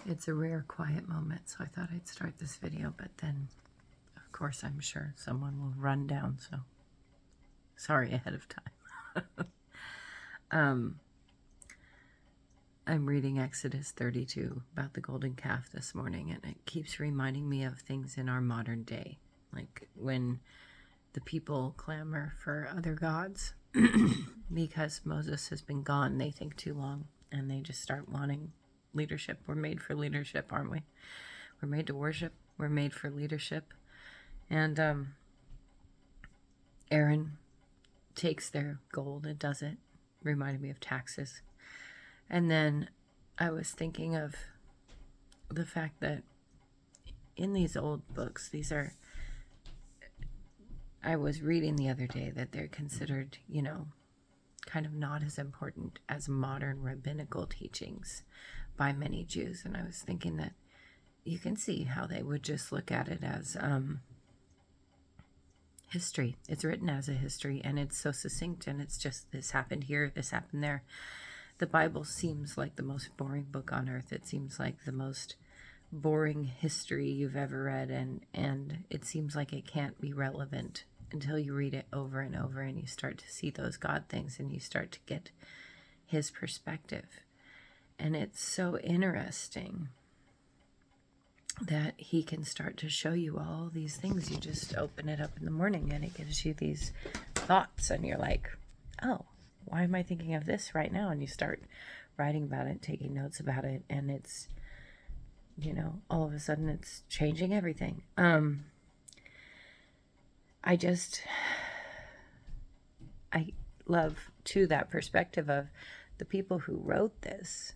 It's a rare quiet moment, so I thought I'd start this video, but then, of course, I'm sure someone will run down, so sorry ahead of time. I'm reading Exodus 32 about the golden calf this morning, and it keeps reminding me of things in our modern day, like when the people clamor for other gods because Moses has been gone. They think too long, and they just start wanting leadership. We're made for leadership, aren't we? We're made to worship. We're made for leadership. And Aaron takes their gold and does it. Reminded me of taxes. And then I was thinking of the fact that in these old books, I was reading the other day that they're considered, kind of not as important as modern rabbinical teachings by many Jews. And I was thinking that you can see how they would just look at it as history. It's written as a history, and it's so succinct, and it's just this happened here, this happened there. The Bible seems like the most boring book on earth. It seems like the most boring history you've ever read, and it seems like it can't be relevant until you read it over and over and you start to see those God things and you start to get his perspective. And it's so interesting that he can start to show you all these things. You just open it up in the morning and it gives you these thoughts, and you're like, oh, why am I thinking of this right now? And you start writing about it, taking notes about it, and it's, all of a sudden it's changing everything. I love, too, that perspective of the people who wrote this,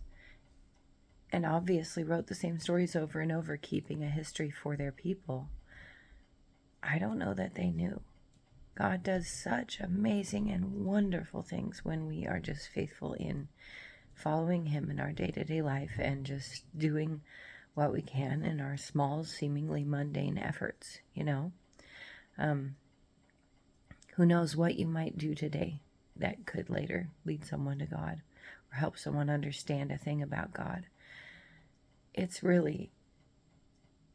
and obviously wrote the same stories over and over, keeping a history for their people. I don't know that they knew. God does such amazing and wonderful things when we are just faithful in following him in our day-to-day life and just doing what we can in our small, seemingly mundane efforts, Who knows what you might do today that could later lead someone to God or help someone understand a thing about God. It's really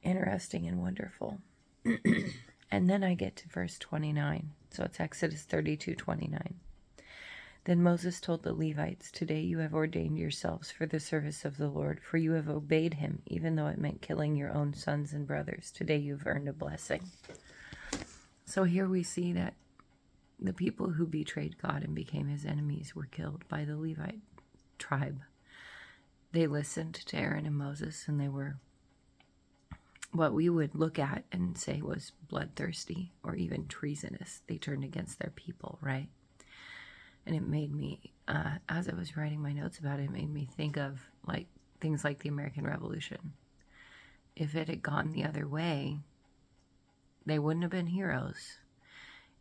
interesting and wonderful. And then I get to verse 29. So it's Exodus 32:29. Then Moses told the Levites, "Today you have ordained yourselves for the service of the Lord, for you have obeyed him, even though it meant killing your own sons and brothers. Today you've earned a blessing." So here we see that the people who betrayed God and became his enemies were killed by the Levite tribe. They listened to Aaron and Moses, and they were what we would look at and say was bloodthirsty or even treasonous. They turned against their people, right? And it made me, as I was writing my notes about it, it made me think of things like the American Revolution. If it had gone the other way, they wouldn't have been heroes.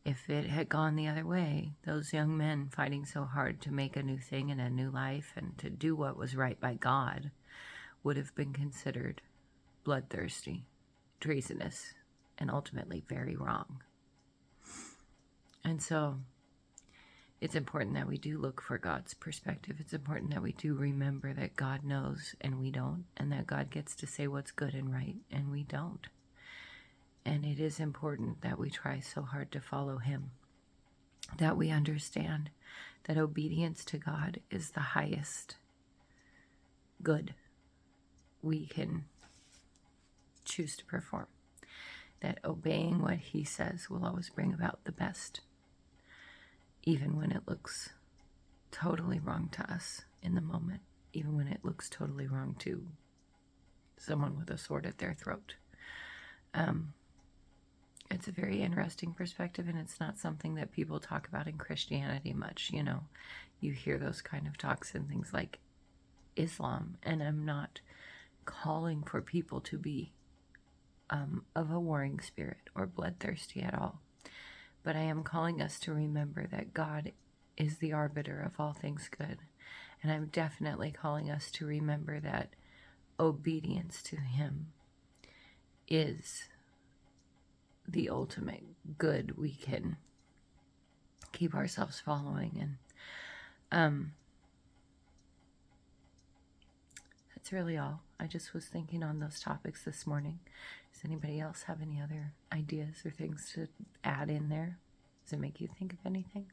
If it had gone the other way, those young men fighting so hard to make a new thing and a new life and to do what was right by God would have been considered bloodthirsty, treasonous, and ultimately very wrong. And so it's important that we do look for God's perspective. It's important that we do remember that God knows and we don't, and that God gets to say what's good and right and we don't. And it is important that we try so hard to follow him, that we understand that obedience to God is the highest good we can choose to perform, that obeying what he says will always bring about the best, even when it looks totally wrong to us in the moment, even when it looks totally wrong to someone with a sword at their throat. It's a very interesting perspective, and it's not something that people talk about in Christianity much. You hear those kind of talks in things like Islam, and I'm not calling for people to be of a warring spirit or bloodthirsty at all. But I am calling us to remember that God is the arbiter of all things good. And I'm definitely calling us to remember that obedience to him is the ultimate good we can keep ourselves following. And that's that's really all. I just was thinking on those topics this morning. Does anybody else have any other ideas or things to add in there? Does it make you think of anything?